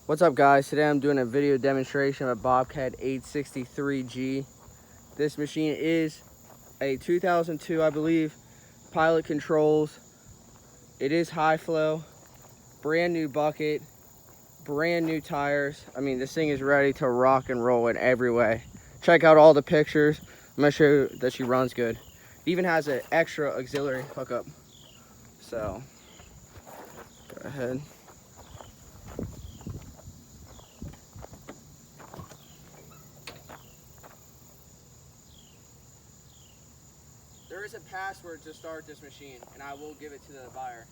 What's up, guys? Today I'm doing a video demonstration of a Bobcat 863G. This machine is a 2002, I believe, pilot controls. It is high flow, brand new bucket, brand new tires. I mean, this thing is ready to rock and roll in every way. Check out all the pictures. I'm gonna show you that she runs good. It even has an extra auxiliary hookup. So, go ahead. There is a password to start this machine, and I will give it to the buyer.